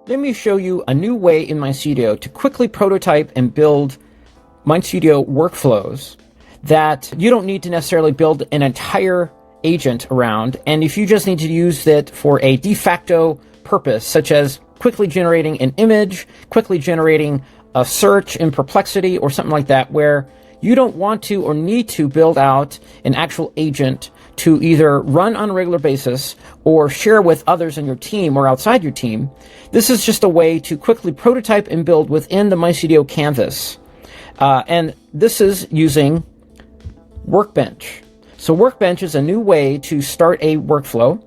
let me show you a new way in MindStudio to quickly prototype and build MindStudio workflows that you don't need to necessarily build an entire agent around. And if you just need to use it for a de facto purpose, such as quickly generating an image, quickly generating a search in Perplexity or something like that, where you don't want to or need to build out an actual agent to either run on a regular basis or share with others in your team or outside your team. This is just a way to quickly prototype and build within the MindStudio canvas. And this is using Workbench. So Workbench is a new way to start a workflow.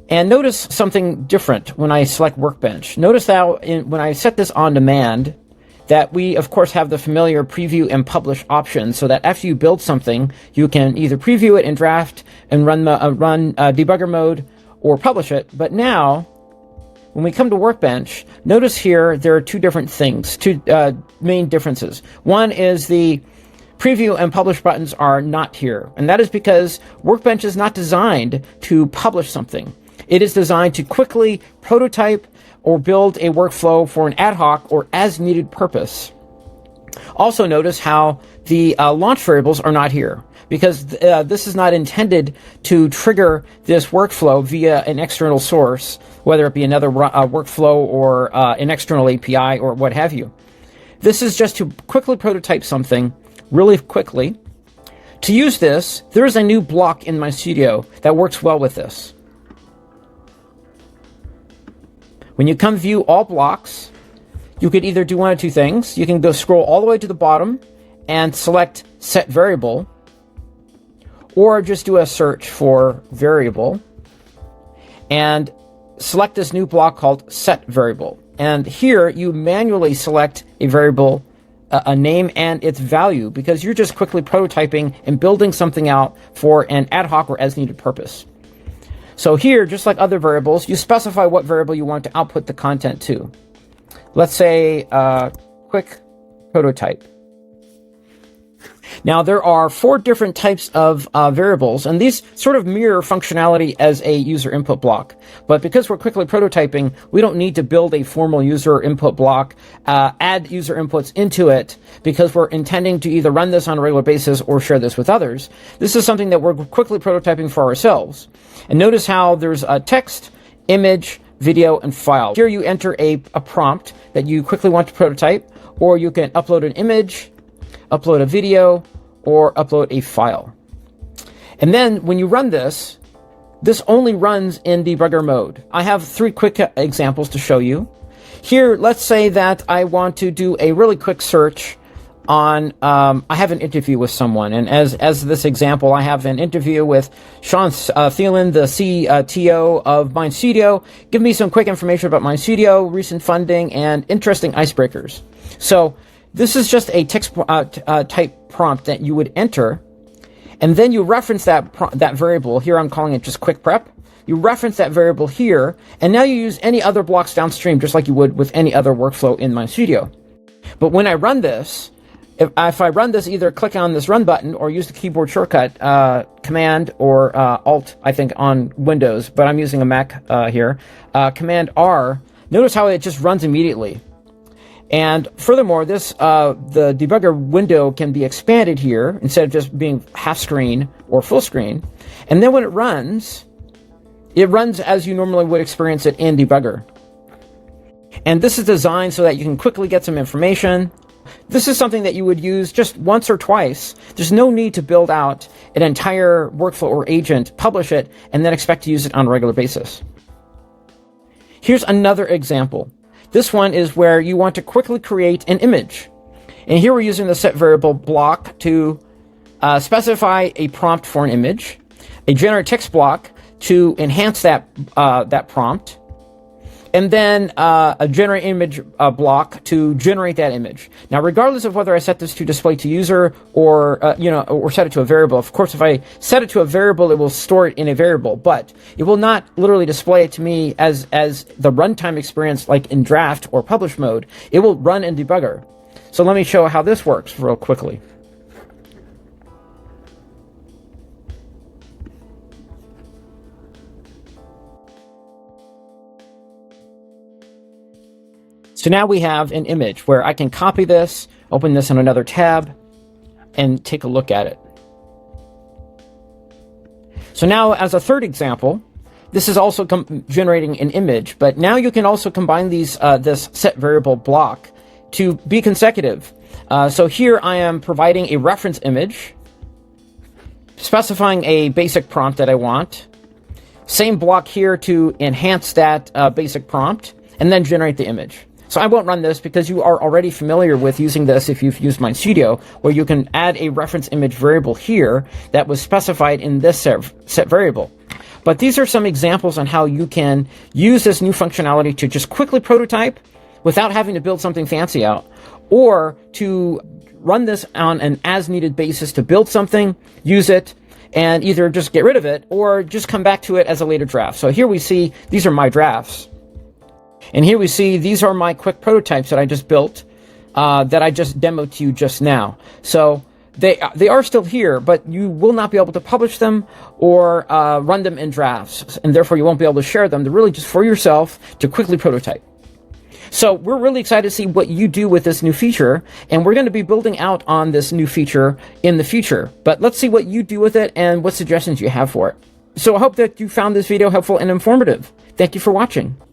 And notice something different when I select Workbench. Notice how when I set this on demand, that we, of course, have the familiar preview and publish options, so that after you build something, you can either preview it in draft and run debugger mode or publish it. But now, when we come to Workbench, notice here there are two different things, two main differences. One is the preview and publish buttons are not here, and that is because Workbench is not designed to publish something. It is designed to quickly prototype or build a workflow for an ad hoc or as needed purpose. Also notice how the launch variables are not here, because this is not intended to trigger this workflow via an external source, whether it be another workflow or an external API or what have you. This is just to quickly prototype something really quickly. To use this, there is a new block in MindStudio that works well with this. When you come view all blocks, you could either do one of two things. You can go scroll all the way to the bottom and select set variable, or just do a search for variable and select this new block called set variable. And here you manually select a variable, a name and its value, because you're just quickly prototyping and building something out for an ad hoc or as needed purpose. So here, just like other variables, you specify what variable you want to output the content to. Let's say quick prototype. Now, there are 4 different types of variables, and these sort of mirror functionality as a user input block. But because we're quickly prototyping, we don't need to build a formal user input block, add user inputs into it, because we're intending to either run this on a regular basis or share this with others. This is something that we're quickly prototyping for ourselves. And notice how there's a text, image, video, and file. Here you enter a prompt that you quickly want to prototype, or you can upload an image, upload a video, or upload a file. And then when you run this, this only runs in debugger mode. I have 3 quick examples to show you. Here, let's say that I want to do a really quick search on, I have an interview with someone, and as this example, I have an interview with Sean Thielen, the CTO of MindStudio. Give me some quick information about MindStudio, recent funding, and interesting icebreakers. So this is just a text type prompt that you would enter, and then you reference that variable. Here I'm calling it just quick prep. You reference that variable here, and now you use any other blocks downstream, just like you would with any other workflow in MindStudio. But when I run this, if I run this, either click on this run button or use the keyboard shortcut, Command or Alt, I think, on Windows, but I'm using a Mac here, Command R, notice how it just runs immediately. And furthermore, the debugger window can be expanded here instead of just being half screen or full screen. And then when it runs as you normally would experience it in debugger. And this is designed so that you can quickly get some information. This is something that you would use just once or twice. There's no need to build out an entire workflow or agent, publish it, and then expect to use it on a regular basis. Here's another example. This one is where you want to quickly create an image. And here we're using the set variable block to specify a prompt for an image, a generate text block to enhance that prompt, and then a generate image block to generate that image. Now, regardless of whether I set this to display to user or or set it to a variable, of course, if I set it to a variable, it will store it in a variable, but it will not literally display it to me as the runtime experience like in draft or publish mode. It will run in debugger. So let me show how this works real quickly. So now we have an image where I can copy this, open this in another tab, and take a look at it. So now, as a third example, this is also generating an image, but now you can also combine these this set variable block to be consecutive. So here I am providing a reference image, specifying a basic prompt that I want, same block here to enhance that basic prompt, and then generate the image. So I won't run this because you are already familiar with using this if you've used MindStudio, where you can add a reference image variable here that was specified in this set variable. But these are some examples on how you can use this new functionality to just quickly prototype without having to build something fancy out, or to run this on an as-needed basis to build something, use it, and either just get rid of it or just come back to it as a later draft. So here we see these are my drafts. And here we see these are my quick prototypes that I just built, that I just demoed to you just now. So they are still here, but you will not be able to publish them or run them in drafts, and therefore you won't be able to share them. They're really just for yourself to quickly prototype. So we're really excited to see what you do with this new feature, and we're going to be building out on this new feature in the future. But let's see what you do with it and what suggestions you have for it. So I hope that you found this video helpful and informative. Thank you for watching.